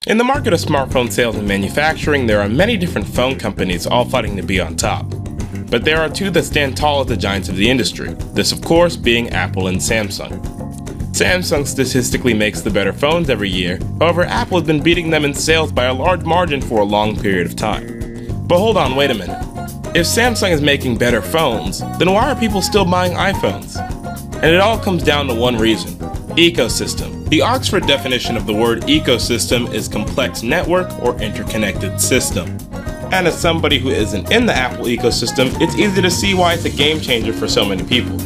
In the market of smartphone sales and manufacturing, there are many different phone companies all fighting to be on top. But there are two that stand tall as the giants of the industry, this of course being Apple and Samsung. Samsung statistically makes the better phones every year, however Apple has been beating them in sales by a large margin for a long period of time. But hold on, wait a minute. If Samsung is making better phones, then why are people still buying iPhones? And it all comes down to one reason: ecosystem. The Oxford definition of the word ecosystem is complex network or interconnected system. And as somebody who isn't in the Apple ecosystem, it's easy to see why it's a game changer for so many people.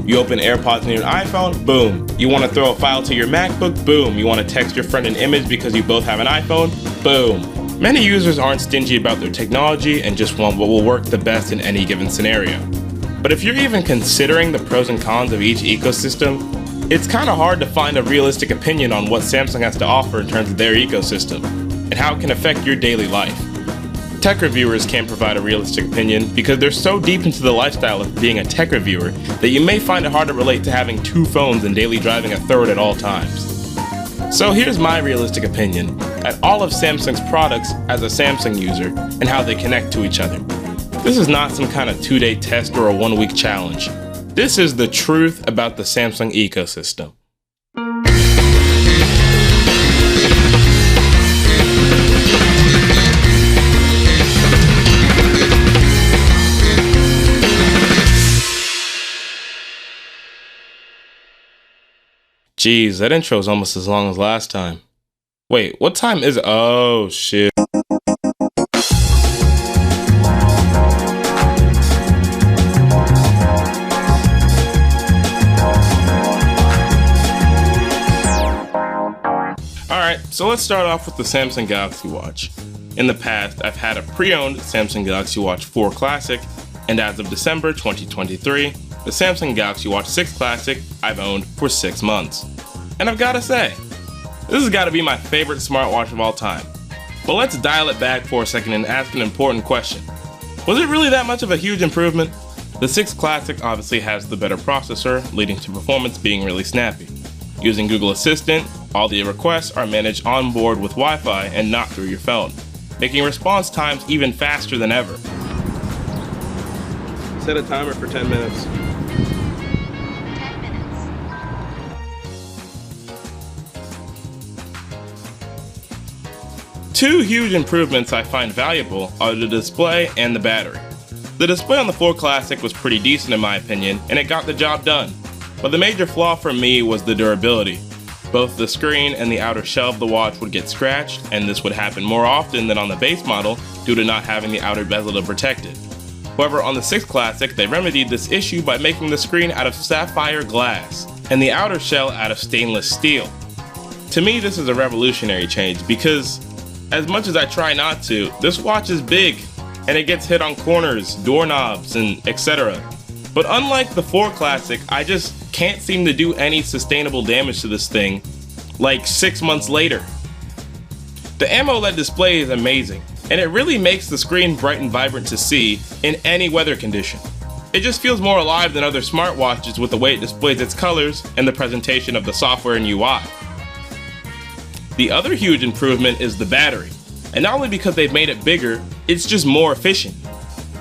You open AirPods on your iPhone, boom. You want to throw a file to your MacBook, boom. You want to text your friend an image because you both have an iPhone, boom. Many users aren't stingy about their technology and just want what will work the best in any given scenario. But if you're even considering the pros and cons of each ecosystem, it's kind of hard to find a realistic opinion on what Samsung has to offer in terms of their ecosystem, and how it can affect your daily life. Tech reviewers can't provide a realistic opinion because they're so deep into the lifestyle of being a tech reviewer that you may find it hard to relate to having two phones and daily driving a third at all times. So here's my realistic opinion at all of Samsung's products as a Samsung user and how they connect to each other. This is not some kind of 2-day test or a 1-week challenge. This is the truth about the Samsung ecosystem. Jeez, that intro is almost as long as last time. Wait, what time is it? Oh, shit. Alright, so let's start off with the Samsung Galaxy Watch. In the past, I've had a pre-owned Samsung Galaxy Watch 4 Classic, and as of December 2023, the Samsung Galaxy Watch 6 Classic I've owned for 6 months. And I've gotta say, this has gotta be my favorite smartwatch of all time. But let's dial it back for a second and ask an important question. Was it really that much of a huge improvement? The 6 Classic obviously has the better processor, leading to performance being really snappy. Using Google Assistant, all the requests are managed on board with Wi-Fi and not through your phone, making response times even faster than ever. Set a timer for 10 minutes. 10 minutes. Two huge improvements I find valuable are the display and the battery. The display on the 4 Classic was pretty decent in my opinion, and it got the job done. But the major flaw for me was the durability. Both the screen and the outer shell of the watch would get scratched, and this would happen more often than on the base model due to not having the outer bezel to protect it. However, on the 6 Classic, they remedied this issue by making the screen out of sapphire glass and the outer shell out of stainless steel. To me, this is a revolutionary change because, as much as I try not to, this watch is big and it gets hit on corners, doorknobs, and etc. But unlike the 4 Classic, I just can't seem to do any sustainable damage to this thing like 6 months later. The AMOLED display is amazing, and it really makes the screen bright and vibrant to see in any weather condition. It just feels more alive than other smartwatches with the way it displays its colors and the presentation of the software and UI. The other huge improvement is the battery, and not only because they've made it bigger, it's just more efficient.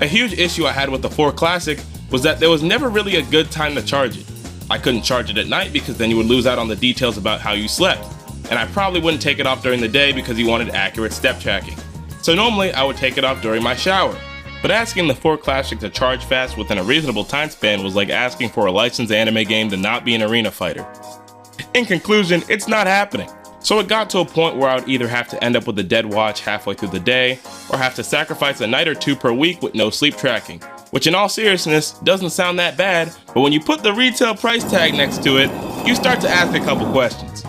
A huge issue I had with the 4 Classic was that there was never really a good time to charge it. I couldn't charge it at night because then you would lose out on the details about how you slept, and I probably wouldn't take it off during the day because you wanted accurate step tracking. So normally I would take it off during my shower, but asking the 4 Classic to charge fast within a reasonable time span was like asking for a licensed anime game to not be an arena fighter. In conclusion, it's not happening. So it got to a point where I would either have to end up with a dead watch halfway through the day, or have to sacrifice a night or two per week with no sleep tracking. Which in all seriousness, doesn't sound that bad, but when you put the retail price tag next to it, you start to ask a couple questions.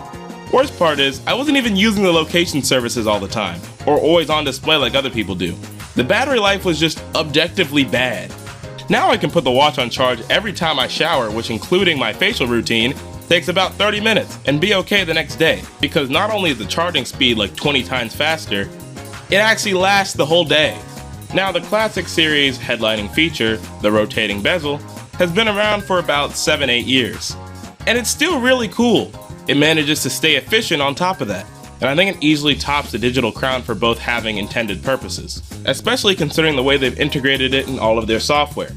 Worst part is, I wasn't even using the location services all the time, or always on display like other people do. The battery life was just objectively bad. Now I can put the watch on charge every time I shower, which including my facial routine, takes about 30 minutes, and be okay the next day, because not only is the charging speed like 20 times faster, it actually lasts the whole day. Now the Classic series headlining feature, the rotating bezel, has been around for about 7-8 years. And it's still really cool. It manages to stay efficient on top of that. and I think it easily tops the digital crown for both having intended purposes, especially considering the way they've integrated it in all of their software.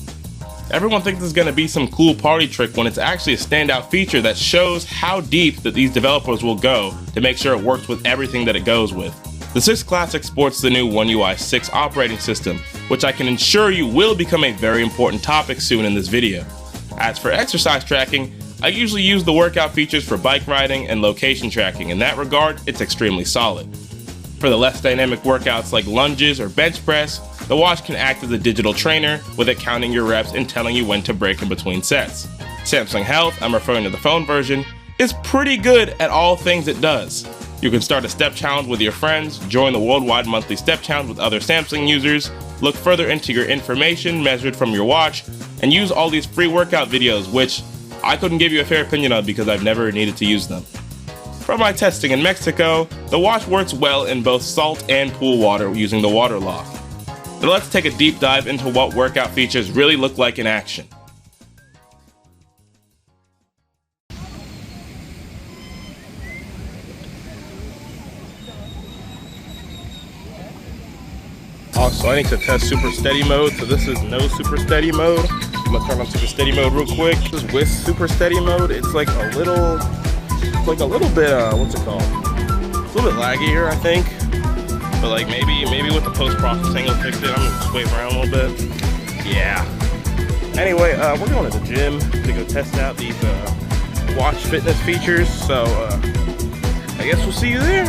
Everyone thinks it's going to be some cool party trick when it's actually a standout feature that shows how deep that these developers will go to make sure it works with everything that it goes with. The 6 Classic sports the new One UI 6 operating system, which I can ensure you will become a very important topic soon in this video. As for exercise tracking, I usually use the workout features for bike riding and location tracking. In that regard, it's extremely solid. For the less dynamic workouts like lunges or bench press, the watch can act as a digital trainer, with it counting your reps and telling you when to break in between sets. Samsung Health, I'm referring to the phone version, is pretty good at all things it does. You can start a step challenge with your friends, join the worldwide monthly step challenge with other Samsung users, look further into your information measured from your watch, and use all these free workout videos, which I couldn't give you a fair opinion of because I've never needed to use them. From my testing in Mexico, the watch works well in both salt and pool water using the water lock. But let's take a deep dive into what workout features really look like in action. Also, I need to test super steady mode, so this is no super steady mode. I'm gonna turn on super steady mode real quick. This is with super steady mode. It's like a little bit, what's it called? It's a little bit laggier, I think. But like maybe with the post-processing it'll fix it. I'm gonna just wave around a little bit. Yeah. Anyway, we're going to the gym to go test out these watch fitness features. So I guess we'll see you there.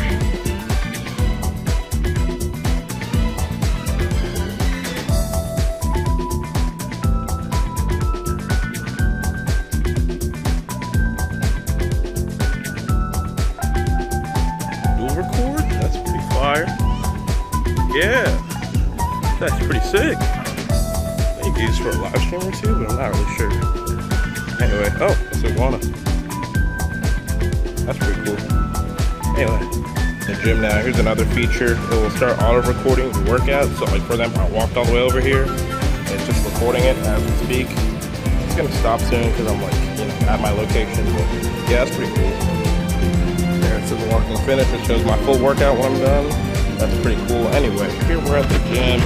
Yeah, that's pretty sick. Maybe it's for a live stream or two, but I'm not really sure. Anyway, oh, that's Iguana. That's pretty cool. Anyway, the gym now. Here's another feature. It will start auto-recording the workout. So like for example, I walked all the way over here. And it's just recording it as we speak. It's gonna stop soon because I'm like, at my location. But yeah, that's pretty cool. There it says walking finish. It shows my full workout when I'm done. That's pretty cool. Anyway, here we're at the gym.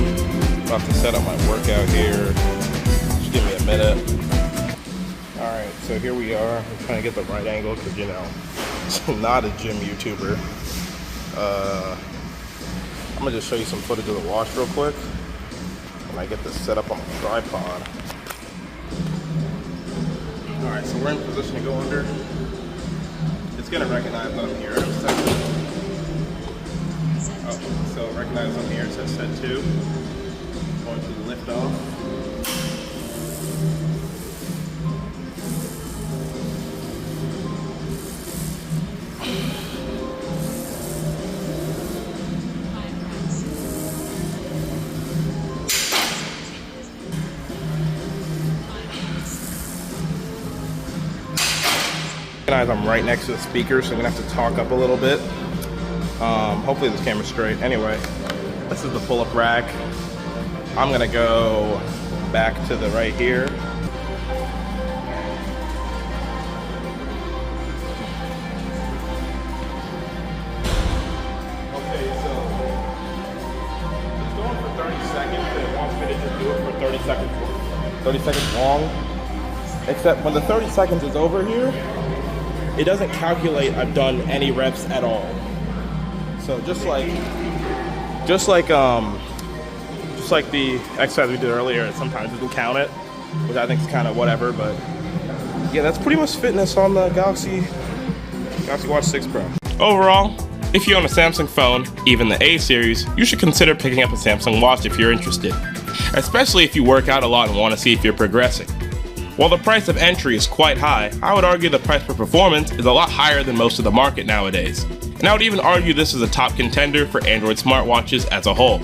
About to set up my workout here. Just give me a minute. Alright, so here we are. I'm trying to get the right angle because, I'm not a gym YouTuber. I'm going to just show you some footage of the watch real quick. When I get this set up on the tripod. Alright, so we're in position to go under. It's going to recognize that I'm here in a second. Oh, so recognize I'm here, it says set 2. Going to the lift off. Recognize I'm right next to the speaker, so I'm gonna have to talk up a little bit. Hopefully this camera's straight. Anyway, this is the pull-up rack. I'm gonna go back to the right here. Okay, so it's going for 30 seconds, and it wants me to just do it for 30 seconds long. Except when the 30 seconds is over here, it doesn't calculate I've done any reps at all. So just like the exercise we did earlier, sometimes it doesn't count it, which I think is kind of whatever. But yeah, that's pretty much fitness on the Galaxy Watch 6 Pro. Overall, if you own a Samsung phone, even the A series, you should consider picking up a Samsung Watch if you're interested, especially if you work out a lot and want to see if you're progressing. While the price of entry is quite high, I would argue the price per performance is a lot higher than most of the market nowadays. And I would even argue this is a top contender for Android smartwatches as a whole.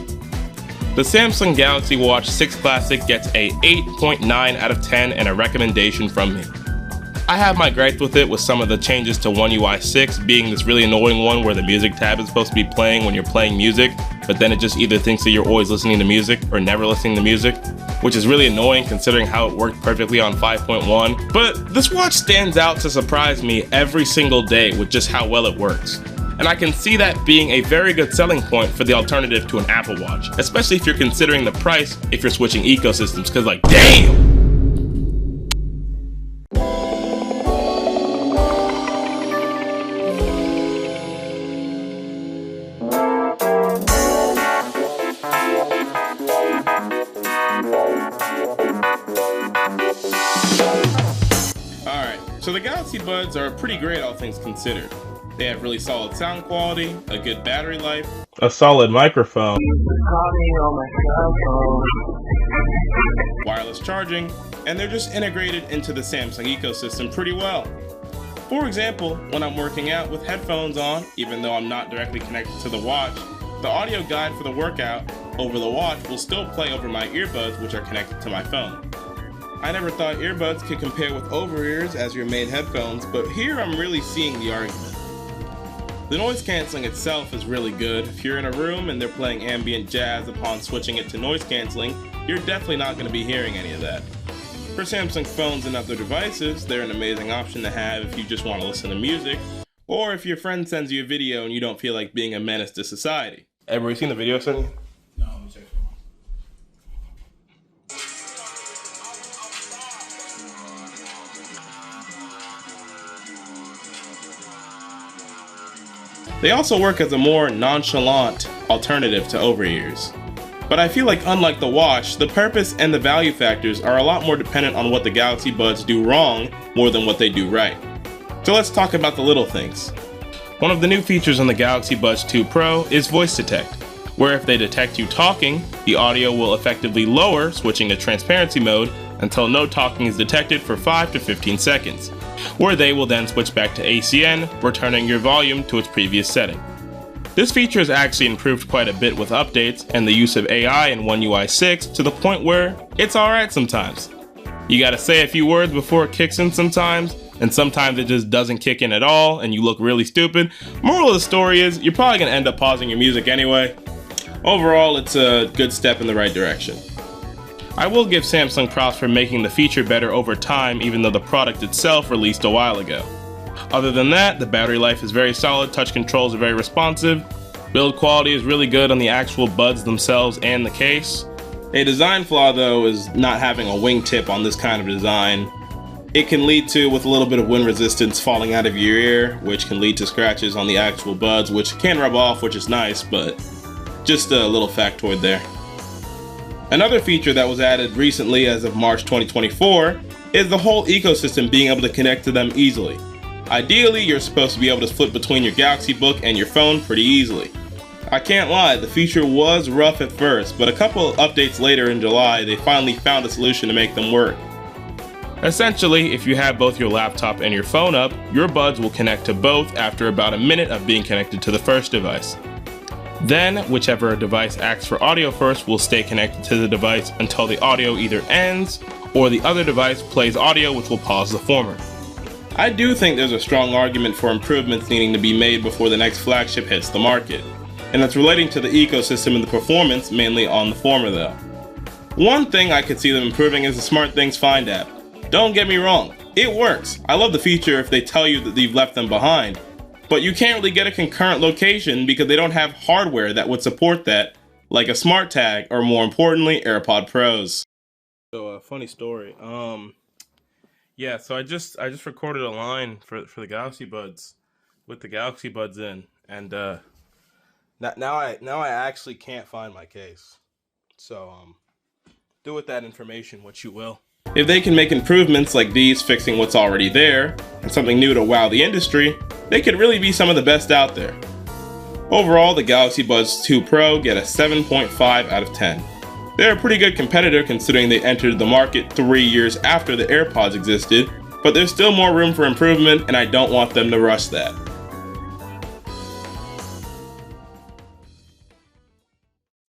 The Samsung Galaxy Watch 6 Classic gets a 8.9 out of 10 and a recommendation from me. I have my gripes with it, with some of the changes to One UI 6 being this really annoying one where the music tab is supposed to be playing when you're playing music, but then it just either thinks that you're always listening to music or never listening to music, which is really annoying considering how it worked perfectly on 5.1. But this watch stands out to surprise me every single day with just how well it works. And I can see that being a very good selling point for the alternative to an Apple Watch, especially if you're considering the price if you're switching ecosystems, because like, damn! So the Galaxy Buds are pretty great, all things considered. They have really solid sound quality, a good battery life, a solid microphone, wireless charging, and they're just integrated into the Samsung ecosystem pretty well. For example, when I'm working out with headphones on, even though I'm not directly connected to the watch, the audio guide for the workout over the watch will still play over my earbuds, which are connected to my phone. I never thought earbuds could compare with over-ears as your main headphones, but here I'm really seeing the argument. The noise cancelling itself is really good. If you're in a room and they're playing ambient jazz upon switching it to noise cancelling, you're definitely not going to be hearing any of that. For Samsung phones and other devices, they're an amazing option to have if you just want to listen to music, or if your friend sends you a video and you don't feel like being a menace to society. Everybody seen the video, Sonny? No, let me check. They also work as a more nonchalant alternative to over-ears. But I feel like unlike the watch, the purpose and the value factors are a lot more dependent on what the Galaxy Buds do wrong more than what they do right. So let's talk about the little things. One of the new features on the Galaxy Buds 2 Pro is Voice Detect, where if they detect you talking, the audio will effectively lower, switching to transparency mode, until no talking is detected for 5 to 15 seconds. Where they will then switch back to ACN, returning your volume to its previous setting. This feature has actually improved quite a bit with updates and the use of AI in One UI 6 to the point where it's alright sometimes. You gotta say a few words before it kicks in sometimes, and sometimes it just doesn't kick in at all and you look really stupid. Moral of the story is, you're probably gonna end up pausing your music anyway. Overall, it's a good step in the right direction. I will give Samsung props for making the feature better over time, even though the product itself released a while ago. Other than that, the battery life is very solid, touch controls are very responsive, build quality is really good on the actual buds themselves and the case. A design flaw though is not having a wingtip on this kind of design. It can lead to, with a little bit of wind resistance, falling out of your ear, which can lead to scratches on the actual buds, which can rub off, which is nice, but just a little factoid there. Another feature that was added recently as of March 2024 is the whole ecosystem being able to connect to them easily. Ideally, you're supposed to be able to flip between your Galaxy Book and your phone pretty easily. I can't lie, the feature was rough at first, but a couple of updates later in July, they finally found a solution to make them work. Essentially, if you have both your laptop and your phone up, your buds will connect to both after about a minute of being connected to the first device. Then, whichever device acts for audio first will stay connected to the device until the audio either ends, or the other device plays audio which will pause the former. I do think there's a strong argument for improvements needing to be made before the next flagship hits the market, and that's relating to the ecosystem and the performance, mainly on the former though. One thing I could see them improving is the Smart Things Find app. Don't get me wrong, it works. I love the feature if they tell you that you've left them behind, but you can't really get a concurrent location because they don't have hardware that would support that, like a smart tag, or more importantly, AirPod Pros. So, funny story. Yeah, so I just recorded a line for the Galaxy Buds with the Galaxy Buds in, and now I actually can't find my case. So do with that information what you will. If they can make improvements like these, fixing what's already there, and something new to wow the industry, they could really be some of the best out there. Overall, the Galaxy Buds 2 Pro get a 7.5 out of 10. They're a pretty good competitor considering they entered the market 3 years after the AirPods existed, but there's still more room for improvement and I don't want them to rush that.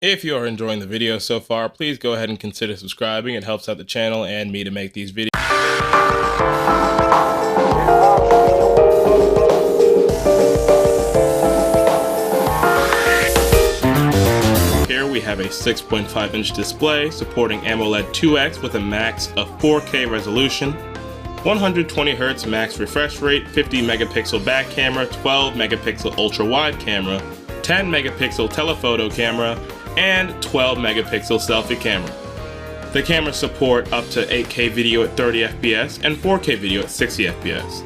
If you are enjoying the video so far, please go ahead and consider subscribing. It helps out the channel and me to make these videos. Here we have a 6.5-inch display supporting AMOLED 2X with a max of 4K resolution. 120Hz max refresh rate, 50 megapixel back camera, 12 megapixel ultra wide camera, 10 megapixel telephoto camera, and 12 megapixel selfie camera. The cameras support up to 8K video at 30 FPS and 4K video at 60 FPS.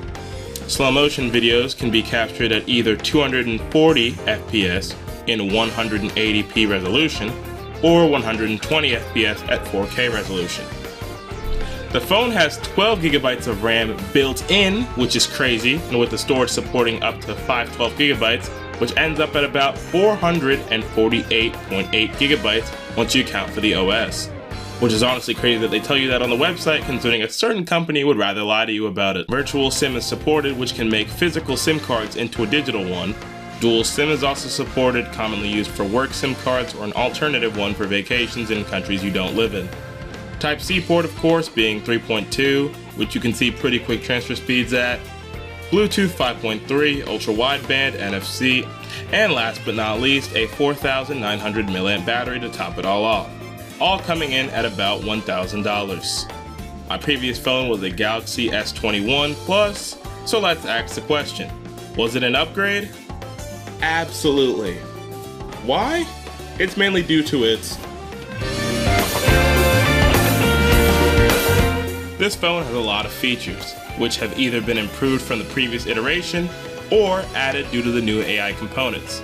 Slow motion videos can be captured at either 240 FPS in 180p resolution or 120 FPS at 4K resolution. The phone has 12 gigabytes of RAM built in, which is crazy, and with the storage supporting up to 512 gigabytes, which ends up at about 448.8 gigabytes once you account for the OS. Which is honestly crazy that they tell you that on the website, considering a certain company would rather lie to you about it. Virtual SIM is supported, which can make physical SIM cards into a digital one. Dual SIM is also supported, commonly used for work SIM cards or an alternative one for vacations in countries you don't live in. Type-C port, of course, being 3.2, which you can see pretty quick transfer speeds at. Bluetooth 5.3, ultra-wideband, NFC, and last but not least, a 4,900 mAh battery to top it all off. All coming in at about $1,000. My previous phone was a Galaxy S21 Plus, so let's ask the question. Was it an upgrade? Absolutely. Why? It's mainly due to its... This phone has a lot of features, which have either been improved from the previous iteration or added due to the new AI components.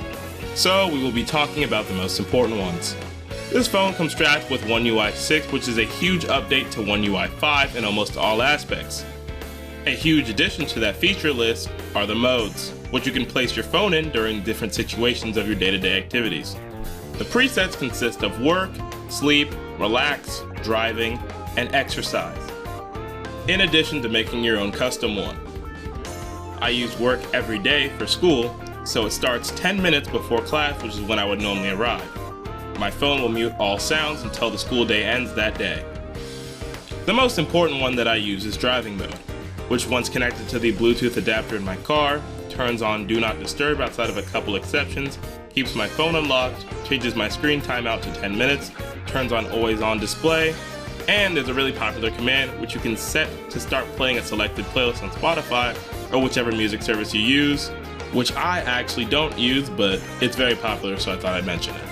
So we will be talking about the most important ones. This phone comes strapped with One UI 6, which is a huge update to One UI 5 in almost all aspects. A huge addition to that feature list are the modes, which you can place your phone in during different situations of your day-to-day activities. The presets consist of work, sleep, relax, driving, and exercise, in addition to making your own custom one. I use work every day for school, so it starts 10 minutes before class, which is when I would normally arrive. My phone will mute all sounds until the school day ends that day. The most important one that I use is driving mode, which once connected to the Bluetooth adapter in my car, turns on Do Not Disturb outside of a couple exceptions, keeps my phone unlocked, changes my screen time out to 10 minutes, turns on Always On display, and there's a really popular command which you can set to start playing a selected playlist on Spotify or whichever music service you use, which I actually don't use, but it's very popular, so I thought I'd mention it.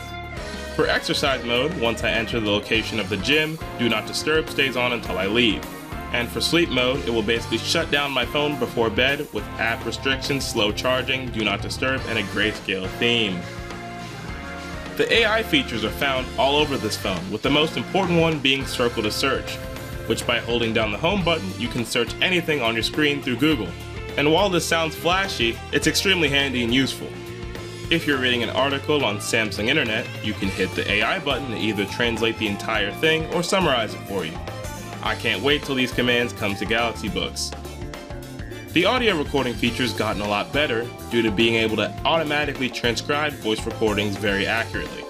For exercise mode, once I enter the location of the gym, Do Not Disturb stays on until I leave. And for sleep mode, it will basically shut down my phone before bed with app restrictions, slow charging, Do Not Disturb, and a grayscale theme. The AI features are found all over this phone, with the most important one being Circle to Search, which by holding down the home button, you can search anything on your screen through Google. And while this sounds flashy, it's extremely handy and useful. If you're reading an article on Samsung Internet, you can hit the AI button to either translate the entire thing or summarize it for you. I can't wait till these commands come to Galaxy Books. The audio recording feature's gotten a lot better due to being able to automatically transcribe voice recordings very accurately.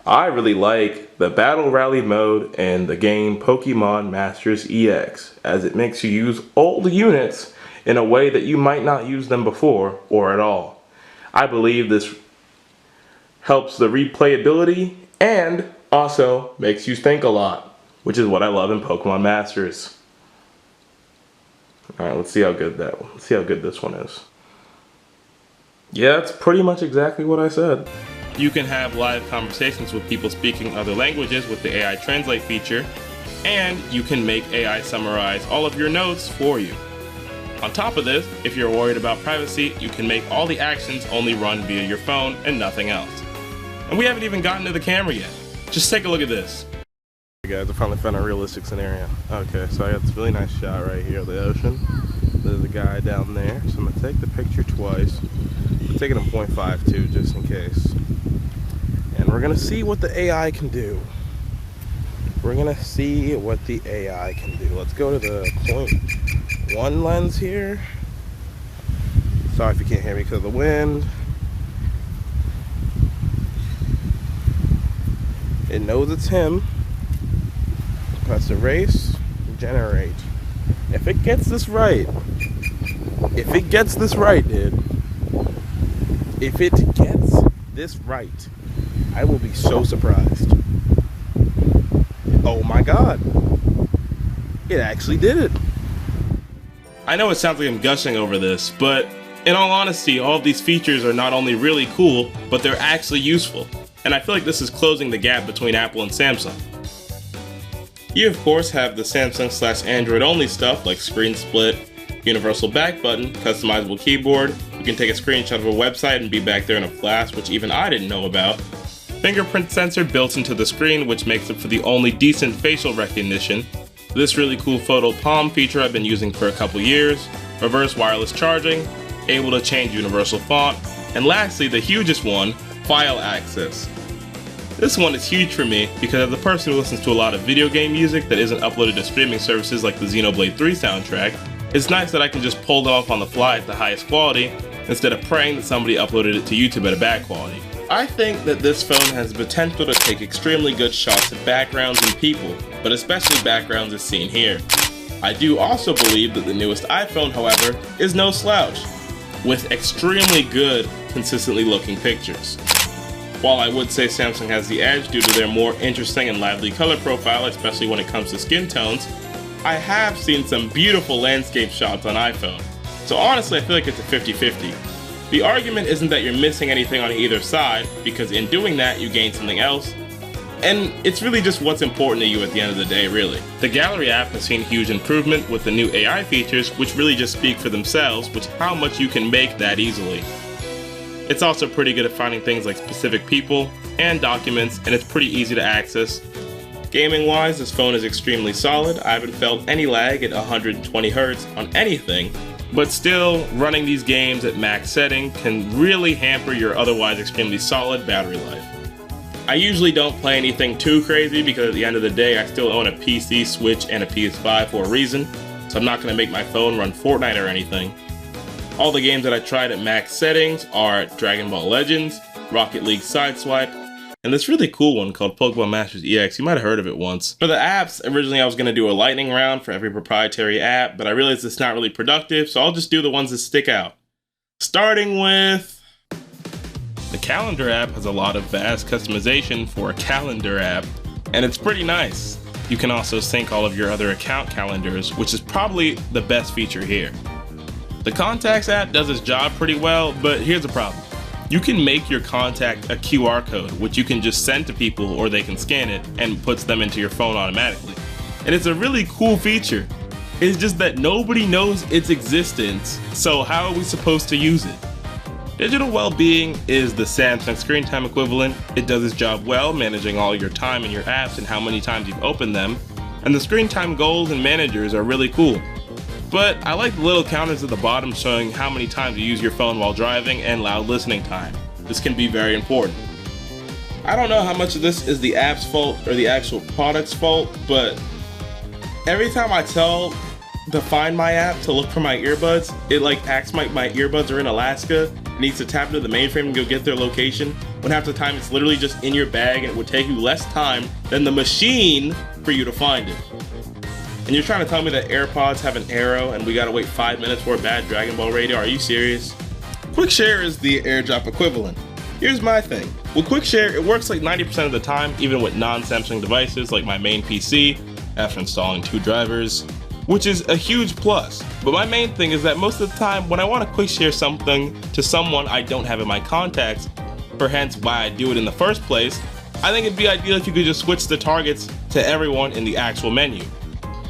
I really like the Battle Rally mode in the game Pokemon Masters EX, as it makes you use old units in a way that you might not use them before or at all. I believe this helps the replayability and also makes you think a lot, which is what I love in Pokemon Masters. Alright, let's see how good this one is. Yeah, it's pretty much exactly what I said. You can have live conversations with people speaking other languages with the AI Translate feature, and you can make AI summarize all of your notes for you. On top of this, if you're worried about privacy, you can make all the actions only run via your phone and nothing else. And we haven't even gotten to the camera yet. Just take a look at this. Hey guys, I finally found a realistic scenario. Okay, so I got this really nice shot right here of the ocean. There's a guy down there, so I'm gonna take the picture twice. I'm taking a 0.52 just in case. And we're gonna see what the AI can do. We're gonna see what the AI can do. Let's go to the 0.1 lens here. Sorry if you can't hear me because of the wind. It knows it's him. Press erase, generate. If it gets this right, dude. If it gets this right, I will be so surprised. Oh my god. It actually did it. I know it sounds like I'm gushing over this, but in all honesty, all of these features are not only really cool, but they're actually useful. And I feel like this is closing the gap between Apple and Samsung. You of course have the Samsung/Android only stuff like screen split, universal back button, customizable keyboard, you can take a screenshot of a website and be back there in a flash, which even I didn't know about. Fingerprint sensor built into the screen, which makes it for the only decent facial recognition. This really cool photo palm feature I've been using for a couple years. Reverse wireless charging, able to change universal font, and lastly, the hugest one, file access. This one is huge for me because as a person who listens to a lot of video game music that isn't uploaded to streaming services like the Xenoblade 3 soundtrack, it's nice that I can just pull it off on the fly at the highest quality instead of praying that somebody uploaded it to YouTube at a bad quality. I think that this phone has the potential to take extremely good shots at backgrounds and people, but especially backgrounds as seen here. I do also believe that the newest iPhone, however, is no slouch, with extremely good, consistently looking pictures. While I would say Samsung has the edge due to their more interesting and lively color profile, especially when it comes to skin tones, I have seen some beautiful landscape shots on iPhone. So honestly, I feel like it's a 50-50. The argument isn't that you're missing anything on either side, because in doing that, you gain something else. And it's really just what's important to you at the end of the day, really. The Gallery app has seen huge improvement with the new AI features, which really just speak for themselves, which how much you can make that easily. It's also pretty good at finding things like specific people and documents, and it's pretty easy to access. Gaming wise, this phone is extremely solid. I haven't felt any lag at 120 Hz on anything, but still, running these games at max setting can really hamper your otherwise extremely solid battery life. I usually don't play anything too crazy because at the end of the day I still own a PC, Switch, and a PS5 for a reason, so I'm not going to make my phone run Fortnite or anything. All the games that I tried at max settings are Dragon Ball Legends, Rocket League Sideswipe, and this really cool one called Pokemon Masters EX. You might have heard of it once. For the apps, originally I was going to do a lightning round for every proprietary app, but I realized it's not really productive, so I'll just do the ones that stick out. Starting with... the Calendar app has a lot of BASS customization for a calendar app, and it's pretty nice. You can also sync all of your other account calendars, which is probably the best feature here. The Contacts app does its job pretty well, but here's the problem. You can make your contact a QR code, which you can just send to people or they can scan it and puts them into your phone automatically. And it's a really cool feature. It's just that nobody knows its existence, so how are we supposed to use it? Digital well-being is the Samsung screen time equivalent. It does its job well, managing all your time and your apps and how many times you've opened them. And the screen time goals and managers are really cool. But I like the little counters at the bottom showing how many times you use your phone while driving and loud listening time. This can be very important. I don't know how much of this is the app's fault or the actual product's fault, but every time I tell the Find My app to look for my earbuds, it like acts like my earbuds are in Alaska, it needs to tap into the mainframe and go get their location, when half the time it's literally just in your bag and it would take you less time than the machine for you to find it. And you're trying to tell me that AirPods have an arrow and we gotta wait 5 minutes for a bad Dragon Ball radio? Are you serious? QuickShare is the AirDrop equivalent. Here's my thing. With QuickShare, it works like 90% of the time, even with non-Samsung devices like my main PC, after installing 2 drivers, which is a huge plus. But my main thing is that most of the time, when I want to QuickShare something to someone I don't have in my contacts, for hence why I do it in the first place, I think it'd be ideal if you could just switch the targets to everyone in the actual menu.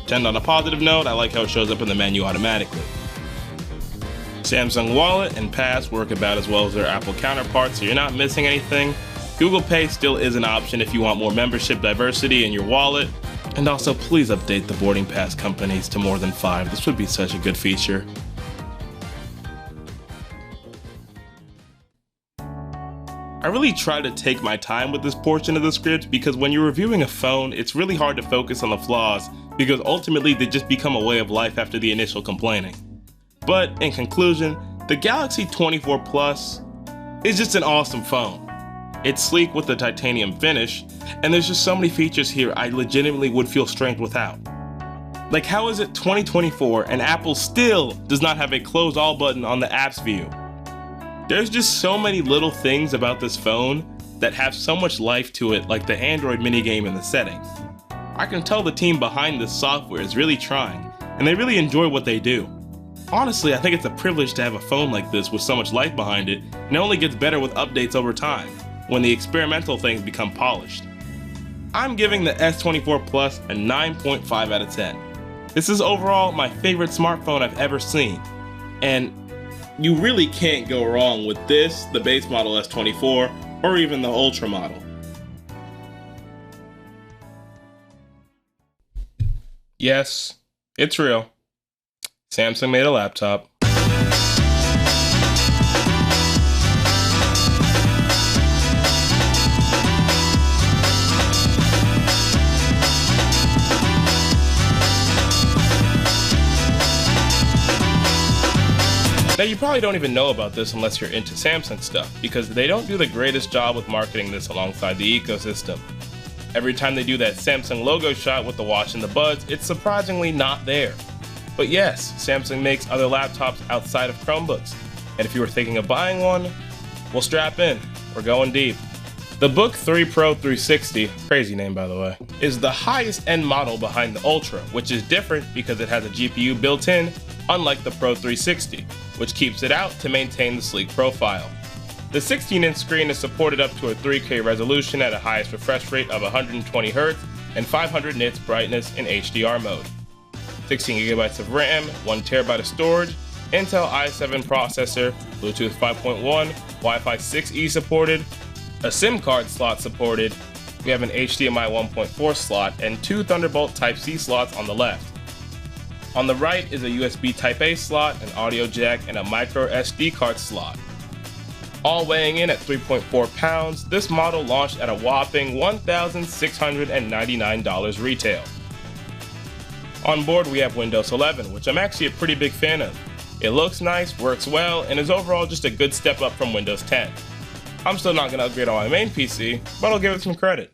To end on a positive note, I like how it shows up in the menu automatically. Samsung Wallet and Pass work about as well as their Apple counterparts, so you're not missing anything. Google Pay still is an option if you want more membership diversity in your wallet. And also, please update the boarding pass companies to more than 5. This would be such a good feature. I really try to take my time with this portion of the script because when you're reviewing a phone, it's really hard to focus on the flaws because ultimately they just become a way of life after the initial complaining. But in conclusion, the Galaxy 24 Plus is just an awesome phone. It's sleek with the titanium finish, and there's just so many features here I legitimately would feel strange without. Like, how is it 2024 and Apple still does not have a close all button on the apps view? There's just so many little things about this phone that have so much life to it, like the Android minigame in the settings. I can tell the team behind this software is really trying, and they really enjoy what they do. Honestly, I think it's a privilege to have a phone like this with so much life behind it, and it only gets better with updates over time, when the experimental things become polished. I'm giving the S24 Plus a 9.5 out of 10. This is overall my favorite smartphone I've ever seen, and you really can't go wrong with this, the base model S24, or even the Ultra model. Yes, it's real. Samsung made a laptop. Now you probably don't even know about this unless you're into Samsung stuff, because they don't do the greatest job with marketing this alongside the ecosystem. Every time they do that Samsung logo shot with the watch and the buds, it's surprisingly not there. But yes, Samsung makes other laptops outside of Chromebooks, and if you were thinking of buying one, well, strap in, we're going deep. The Book 3 Pro 360, crazy name by the way, is the highest end model behind the Ultra, which is different because it has a GPU built in, unlike the Pro 360, which keeps it out to maintain the sleek profile. The 16-inch screen is supported up to a 3K resolution at a highest refresh rate of 120Hz and 500 nits brightness in HDR mode. 16GB of RAM, 1TB of storage, Intel i7 processor, Bluetooth 5.1, Wi-Fi 6E supported, a SIM card slot supported, we have an HDMI 1.4 slot and 2 Thunderbolt Type-C slots on the left. On the right is a USB Type-A slot, an audio jack, and a micro SD card slot. All weighing in at 3.4 pounds, this model launched at a whopping $1,699 retail. On board we have Windows 11, which I'm actually a pretty big fan of. It looks nice, works well, and is overall just a good step up from Windows 10. I'm still not going to upgrade on my main PC, but I'll give it some credit.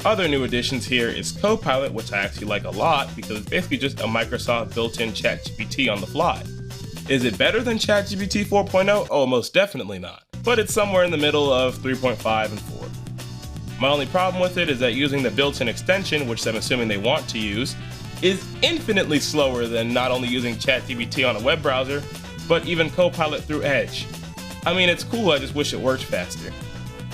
Other new additions here is Copilot, which I actually like a lot because it's basically just a Microsoft built-in ChatGPT on the fly. Is it better than ChatGPT 4.0? Oh, most definitely not. But it's somewhere in the middle of 3.5 and 4. My only problem with it is that using the built-in extension, which I'm assuming they want to use, is infinitely slower than not only using ChatGPT on a web browser, but even Copilot through Edge. I mean, it's cool, I just wish it worked faster.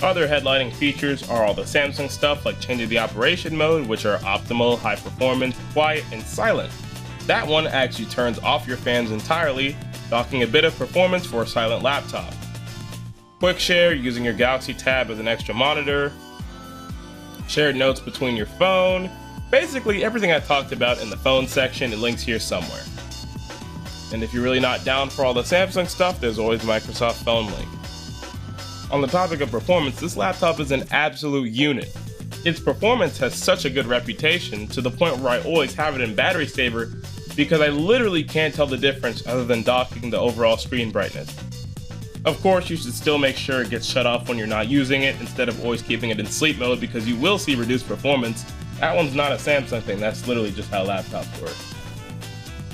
Other headlining features are all the Samsung stuff like changing the operation mode, which are optimal, high performance, quiet, and silent. That one actually turns off your fans entirely, docking a bit of performance for a silent laptop. Quick share using your Galaxy Tab as an extra monitor. Shared notes between your phone. Basically everything I talked about in the phone section, it links here somewhere. And if you're really not down for all the Samsung stuff, there's always Microsoft Phone Link. On the topic of performance, this laptop is an absolute unit. Its performance has such a good reputation to the point where I always have it in battery saver because I literally can't tell the difference other than docking the overall screen brightness. Of course, you should still make sure it gets shut off when you're not using it instead of always keeping it in sleep mode because you will see reduced performance. That one's not a Samsung thing, that's literally just how laptops work.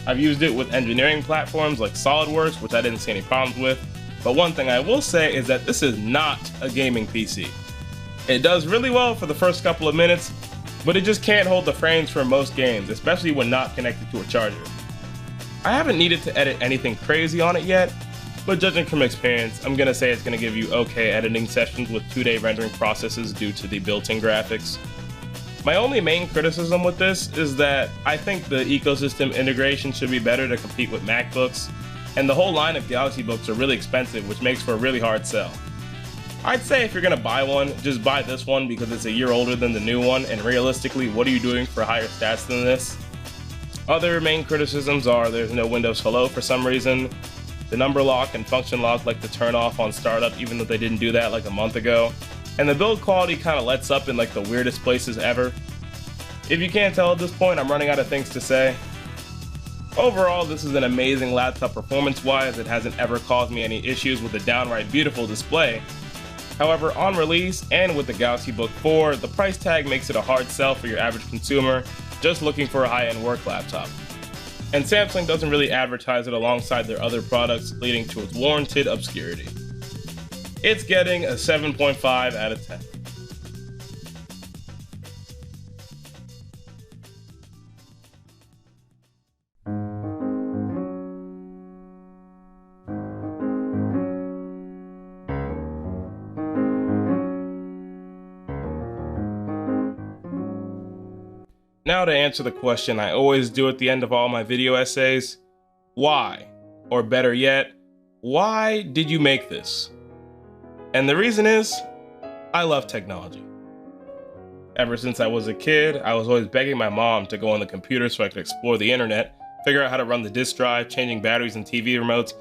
I've used it with engineering platforms like SolidWorks, which I didn't see any problems with, but one thing I will say is that this is not a gaming PC. It does really well for the first couple of minutes, but it just can't hold the frames for most games, especially when not connected to a charger. I haven't needed to edit anything crazy on it yet, but judging from experience, I'm gonna say it's gonna give you okay editing sessions with 2-day rendering processes due to the built-in graphics. My only main criticism with this is that I think the ecosystem integration should be better to compete with MacBooks, and the whole line of Galaxy books are really expensive, which makes for a really hard sell. I'd say if you're gonna buy one, just buy this one because it's a year older than the new one, and realistically, what are you doing for higher stats than this? Other main criticisms are there's no Windows Hello for some reason, the number lock and function lock like to turn off on startup even though they didn't do that like a month ago, and the build quality kinda lets up in like the weirdest places ever. If you can't tell at this point, I'm running out of things to say. Overall, this is an amazing laptop performance-wise. It hasn't ever caused me any issues with a downright beautiful display. However, on release and with the Galaxy Book 4, the price tag makes it a hard sell for your average consumer just looking for a high-end work laptop. And Samsung doesn't really advertise it alongside their other products, leading to its warranted obscurity. It's getting a 7.5 out of 10. Now to answer the question I always do at the end of all my video essays, why? Or better yet, why did you make this? And the reason is, I love technology. Ever since I was a kid, I was always begging my mom to go on the computer so I could explore the internet, figure out how to run the disk drive, changing batteries and TV remotes,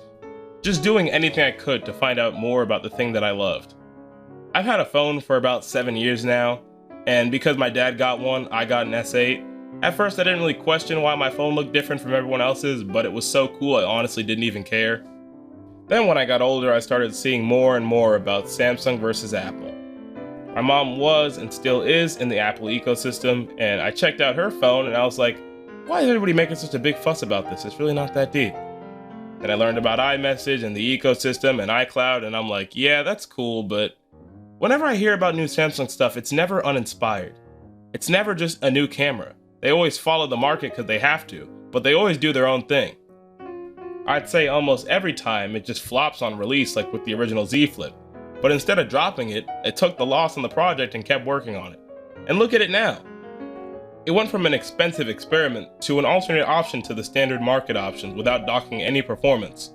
just doing anything I could to find out more about the thing that I loved. I've had a phone for about 7 years now, and because my dad got one, I got an S8. At first I didn't really question why my phone looked different from everyone else's, but it was so cool I honestly didn't even care. Then when I got older, I started seeing more and more about Samsung versus Apple. My mom was and still is in the Apple ecosystem, and I checked out her phone and I was like, why is everybody making such a big fuss about this? It's really not that deep. Then I learned about iMessage and the ecosystem and iCloud, and I'm like, yeah, that's cool, but whenever I hear about new Samsung stuff, it's never uninspired. It's never just a new camera. They always follow the market because they have to, but they always do their own thing. I'd say almost every time it just flops on release, like with the original Z Flip. But instead of dropping it, it took the loss on the project and kept working on it. And look at it now. It went from an expensive experiment to an alternate option to the standard market options without docking any performance.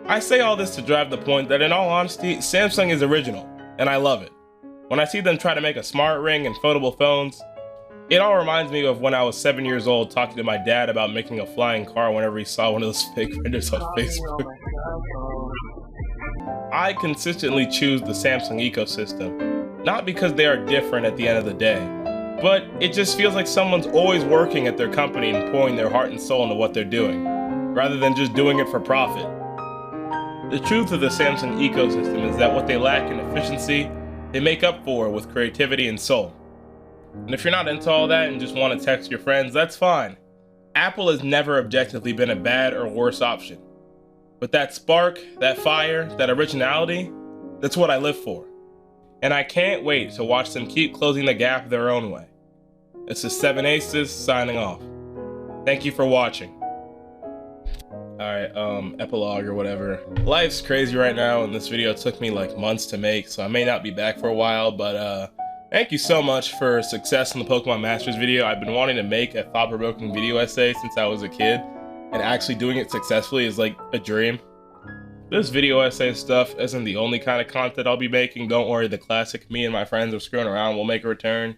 I say all this to drive the point that in all honesty, Samsung is original, and I love it. When I see them try to make a smart ring and foldable phones, it all reminds me of when I was 7 years old talking to my dad about making a flying car whenever he saw one of those fake renders on Facebook. I consistently choose the Samsung ecosystem, not because they are different at the end of the day, but it just feels like someone's always working at their company and pouring their heart and soul into what they're doing, rather than just doing it for profit. The truth of the Samsung ecosystem is that what they lack in efficiency, they make up for with creativity and soul. And if you're not into all that and just want to text your friends, that's fine. Apple has never objectively been a bad or worse option. But that spark, that fire, that originality, that's what I live for. And I can't wait to watch them keep closing the gap their own way. This is 7aces signing off. Thank you for watching. Alright, epilogue or whatever. Life's crazy right now and this video took me like months to make, so I may not be back for a while, but thank you so much for success in the Pokemon Masters video. I've been wanting to make a thought-provoking video essay since I was a kid, and actually doing it successfully is like a dream. This video essay stuff isn't the only kind of content I'll be making. Don't worry, the classic me and my friends are screwing around will make a return.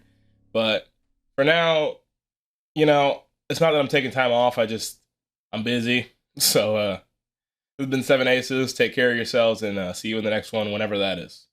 But for now, you know, it's not that I'm taking time off, I'm busy. So, this has been 7aces. Take care of yourselves and see you in the next one, whenever that is.